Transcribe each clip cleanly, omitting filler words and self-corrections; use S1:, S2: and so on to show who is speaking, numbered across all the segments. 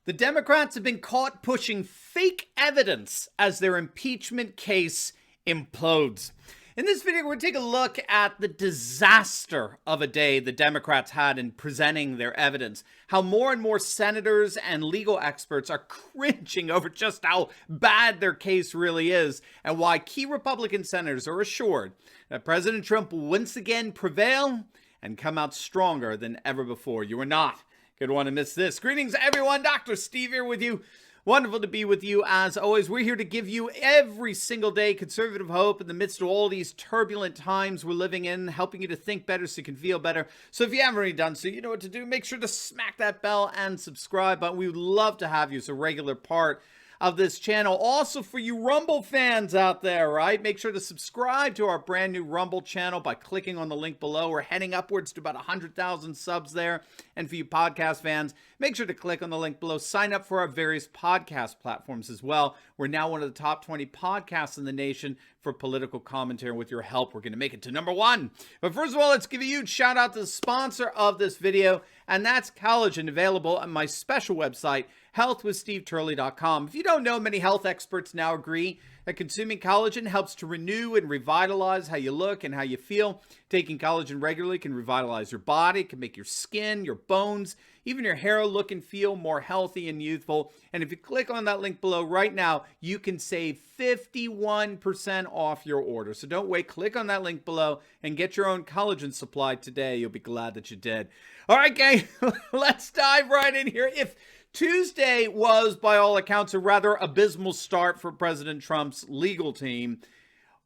S1: The Democrats have been caught pushing fake evidence as their impeachment case implodes. In this video, we're going to take a look at the disaster of a day the Democrats had in presenting their evidence, how more and more senators and legal experts are cringing over just how bad their case really is, and why key Republican senators are assured that President Trump will once again prevail and come out stronger than ever before. You are not going to want to miss this. Greetings, everyone. Dr. Steve here with you. Wonderful to be with you as always. We're here to give you every single day conservative hope in the midst of all these turbulent times we're living in, helping you to think better so you can feel better. So if you haven't already done so, you know what to do. Make sure to smack that bell and subscribe button. We would love to have you as a regular part of this channel. Also for you Rumble fans out there, right? Make sure to subscribe to our brand new Rumble channel by clicking on the link below. We're heading upwards to about 100,000 subs there. And for you podcast fans, make sure to click on the link below. Sign up for our various podcast platforms as well. We're now one of the top 20 podcasts in the nation for political commentary. With your help, we're going to make it to #1. But first of all, let's give a huge shout out to the sponsor of this video, and that's Collagen, available on my special website, healthwithsteveturley.com. If you don't know, many health experts now agree that consuming collagen helps to renew and revitalize how you look and how you feel. Taking collagen regularly can revitalize your body, can make your skin, your bones, even your hair look and feel more healthy and youthful. And if you click on that link below right now, you can save 51% off your order. So don't wait. Click on that link below and get your own collagen supply today. You'll be glad that you did. All right, gang, let's dive right in here. If Tuesday was, by all accounts, a rather abysmal start for President Trump's legal team,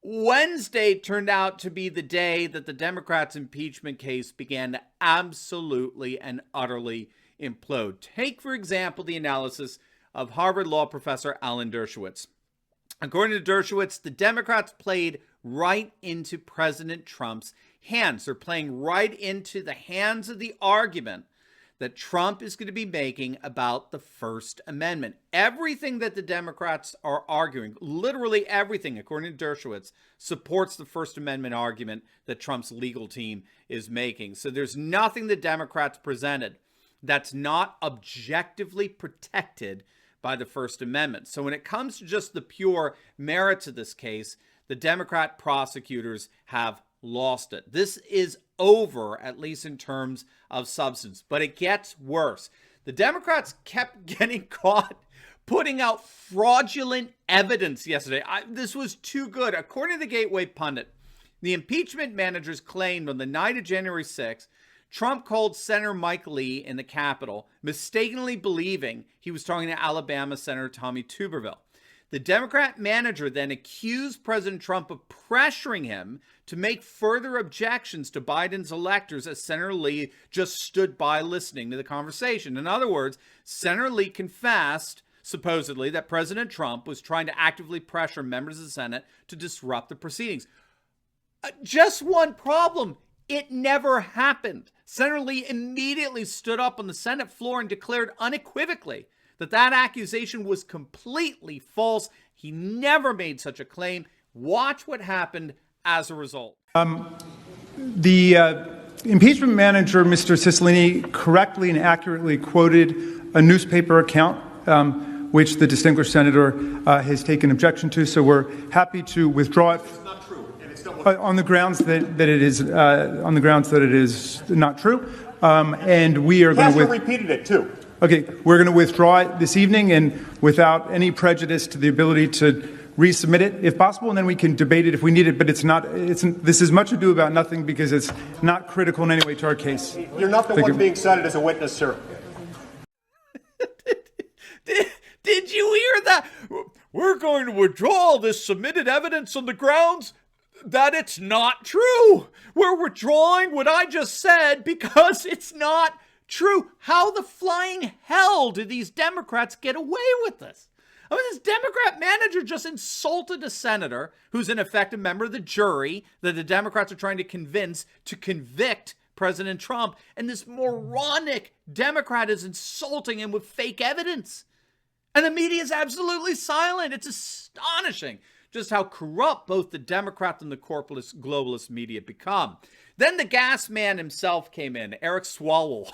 S1: Wednesday turned out to be the day that the Democrats' impeachment case began to absolutely and utterly implode. Take, for example, the analysis of Harvard law professor Alan Dershowitz. According to Dershowitz, the Democrats played right into President Trump's hands. They're playing right into the hands of the argument that Trump is going to be making about the First Amendment. Everything that the Democrats are arguing, literally everything, according to Dershowitz, supports the First Amendment argument that Trump's legal team is making. So there's nothing the Democrats presented that's not objectively protected by the First Amendment. So when it comes to just the pure merits of this case, the Democrat prosecutors have lost it. This is over, at least in terms of substance, but it gets worse. The Democrats kept getting caught putting out fraudulent evidence yesterday. This was too good. According to the Gateway Pundit, the impeachment managers claimed on the night of January 6th, Trump called Senator Mike Lee in the Capitol, mistakenly believing he was talking to Alabama Senator Tommy Tuberville. The Democrat manager then accused President Trump of pressuring him to make further objections to Biden's electors as Senator Lee just stood by listening to the conversation. In other words, Senator Lee confessed, supposedly, that President Trump was trying to actively pressure members of the Senate to disrupt the proceedings. Just one problem. It never happened. Senator Lee immediately stood up on the Senate floor and declared unequivocally that accusation was completely false. He never made such a claim. Watch what happened as a result.
S2: The impeachment manager, Mr. Cicilline, correctly and accurately quoted a newspaper account, which the distinguished senator has taken objection to. So we're happy to withdraw it.
S3: It's not true, and it's not
S2: on the grounds that it is not true, and we are going to
S3: repeated it too.
S2: Okay, we're going to withdraw it this evening and without any prejudice to the ability to resubmit it if possible, and then we can debate it if we need it. But this is much ado about nothing because it's not critical in any way to our case.
S3: You're not the one being cited as a witness, sir.
S1: Did you hear that? We're going to withdraw this submitted evidence on the grounds that it's not true. We're withdrawing what I just said because it's not true. How the flying hell do these Democrats get away with this? I mean, this Democrat manager just insulted a senator who's in effect a member of the jury that the Democrats are trying to convince to convict President Trump. And this moronic Democrat is insulting him with fake evidence. And the media is absolutely silent. It's astonishing just how corrupt both the Democrat and the corporate globalist media become. Then the gas man himself came in, Eric Swalwell.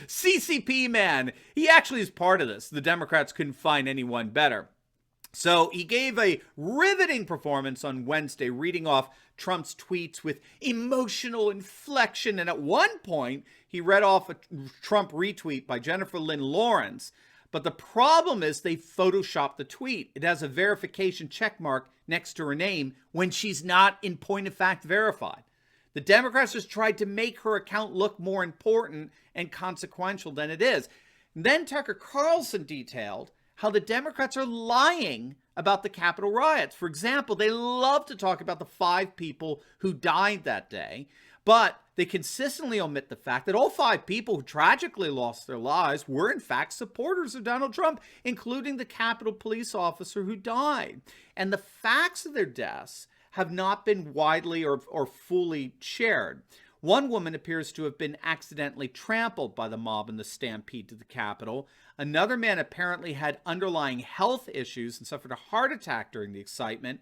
S1: CCP man, he actually is part of this. The Democrats couldn't find anyone better. So he gave a riveting performance on Wednesday, reading off Trump's tweets with emotional inflection. And at one point, he read off a Trump retweet by Jennifer Lynn Lawrence. But the problem is they photoshopped the tweet. It has a verification check mark next to her name when she's not in point of fact verified. The Democrats just tried to make her account look more important and consequential than it is. And then Tucker Carlson detailed how the Democrats are lying about the Capitol riots. For example, they love to talk about the 5 people who died that day, but they consistently omit the fact that all 5 people who tragically lost their lives were in fact supporters of Donald Trump, including the Capitol police officer who died. And the facts of their deaths have not been widely or fully shared. One woman appears to have been accidentally trampled by the mob in the stampede to the Capitol. Another man apparently had underlying health issues and suffered a heart attack during the excitement.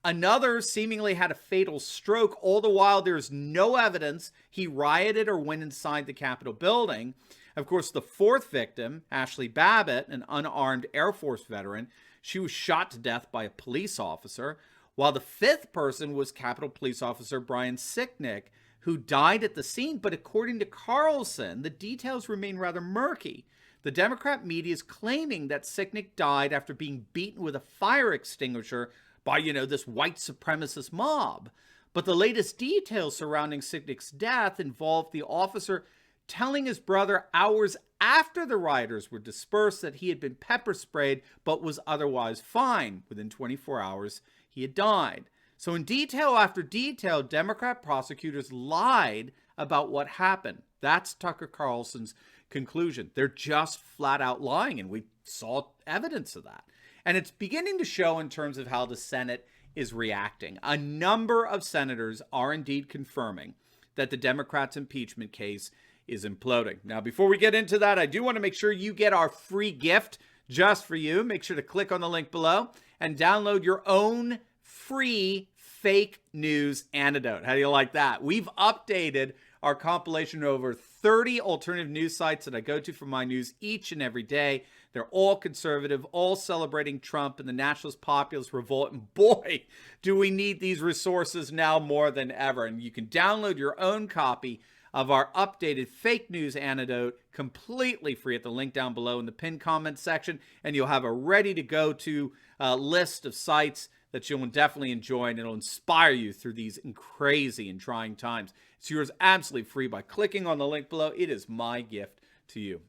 S1: Another seemingly had a fatal stroke. All the while, there's no evidence he rioted or went inside the Capitol building. Of course, the 4th victim, Ashley Babbitt, an unarmed Air Force veteran, she was shot to death by a police officer, while the 5th person was Capitol Police Officer Brian Sicknick, who died at the scene. But according to Carlson, the details remain rather murky. The Democrat media is claiming that Sicknick died after being beaten with a fire extinguisher by, this white supremacist mob. But the latest details surrounding Sicknick's death involved the officer telling his brother hours after the rioters were dispersed that he had been pepper sprayed but was otherwise fine. Within 24 hours, he had died. So in detail after detail, Democrat prosecutors lied about what happened. That's Tucker Carlson's conclusion. They're just flat out lying, and we saw evidence of that. And it's beginning to show in terms of how the Senate is reacting. A number of senators are indeed confirming that the Democrats' impeachment case is imploding. Now, before we get into that, I do want to make sure you get our free gift just for you. Make sure to click on the link below and download your own free fake news antidote. How do you like that? We've updated our compilation of over 30 alternative news sites that I go to for my news each and every day. They're all conservative, all celebrating Trump and the nationalist populist revolt. And boy, do we need these resources now more than ever. And you can download your own copy of our updated fake news antidote completely free at the link down below in the pinned comment section. And you'll have a ready to go to list of sites that you'll definitely enjoy, and it'll inspire you through these crazy and trying times. It's yours absolutely free by clicking on the link below. It is my gift to you.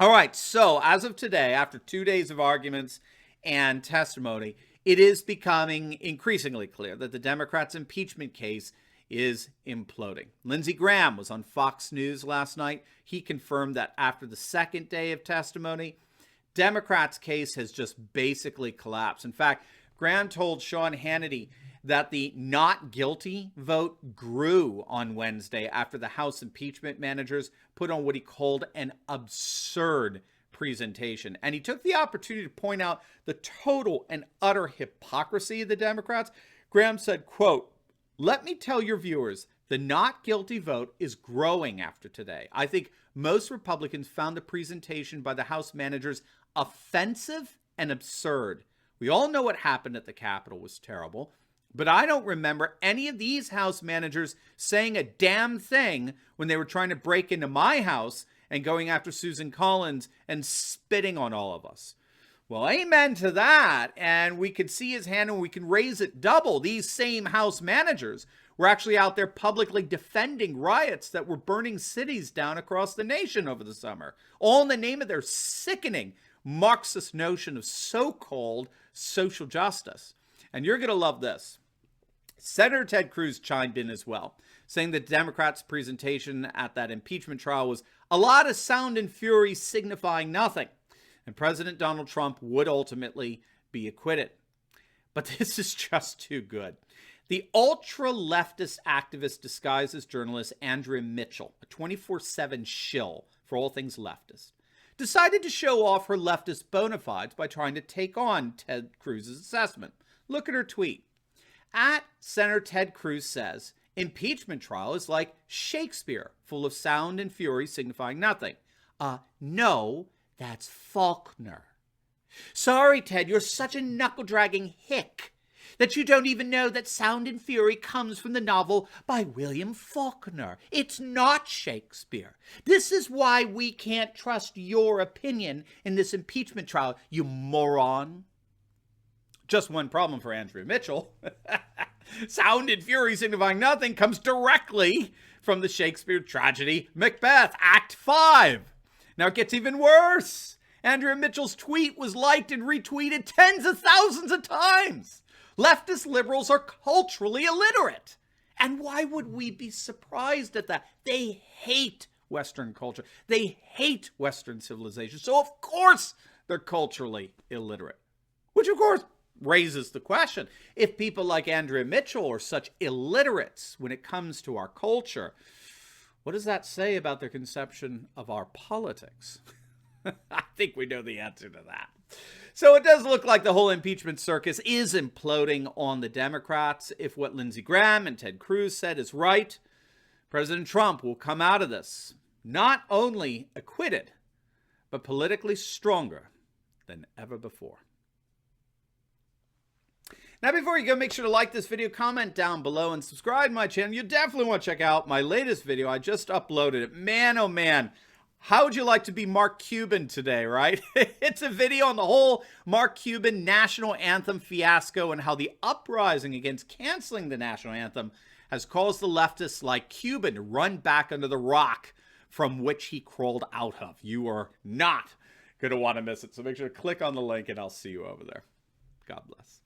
S1: All right, so as of today, after 2 days of arguments and testimony, it is becoming increasingly clear that the Democrats' impeachment case is imploding. Lindsey Graham was on Fox News last night. He confirmed that after the 2nd day of testimony, Democrats' case has just basically collapsed. In fact, Graham told Sean Hannity that the not guilty vote grew on Wednesday after the House impeachment managers put on what he called an absurd presentation. And he took the opportunity to point out the total and utter hypocrisy of the Democrats. Graham said, quote, "Let me tell your viewers, the not guilty vote is growing after today. I think most Republicans found the presentation by the House managers offensive and absurd. We all know what happened at the Capitol was terrible, but I don't remember any of these House managers saying a damn thing when they were trying to break into my house and going after Susan Collins and spitting on all of us." Well, amen to that. And we could see his hand and we can raise it double. These same House managers were actually out there publicly defending riots that were burning cities down across the nation over the summer, all in the name of their sickening Marxist notion of so-called social justice. And you're going to love this. Senator Ted Cruz chimed in as well, saying that Democrats' presentation at that impeachment trial was a lot of sound and fury signifying nothing, and President Donald Trump would ultimately be acquitted. But this is just too good. The ultra-leftist activist disguised as journalist Andrea Mitchell, a 24/7 shill for all things leftist, decided to show off her leftist bona fides by trying to take on Ted Cruz's assessment. Look at her tweet. At Senator Ted Cruz says, "Impeachment trial is like Shakespeare, full of sound and fury signifying nothing. No, that's Faulkner. Sorry, Ted, you're such a knuckle-dragging hick that you don't even know that Sound and Fury comes from the novel by William Faulkner. It's not Shakespeare. This is why we can't trust your opinion in this impeachment trial, you moron. Just one problem for Andrea Mitchell. Sound and Fury signifying nothing comes directly from the Shakespeare tragedy Macbeth, Act 5. Now it gets even worse. Andrea Mitchell's tweet was liked and retweeted tens of thousands of times. Leftist liberals are culturally illiterate. And why would we be surprised at that? They hate Western culture. They hate Western civilization. So of course they're culturally illiterate. Which of course raises the question, if people like Andrea Mitchell are such illiterates when it comes to our culture, what does that say about their conception of our politics? I think we know the answer to that. So it does look like the whole impeachment circus is imploding on the Democrats. If what Lindsey Graham and Ted Cruz said is right, President Trump will come out of this not only acquitted, but politically stronger than ever before. Now, before you go, make sure to like this video, comment down below, and subscribe to my channel. You definitely want to check out my latest video. I just uploaded it. Man, oh man. How would you like to be Mark Cuban today, right? It's a video on the whole Mark Cuban national anthem fiasco and how the uprising against canceling the national anthem has caused the leftists like Cuban to run back under the rock from which he crawled out of. You are not going to want to miss it. So make sure to click on the link and I'll see you over there. God bless.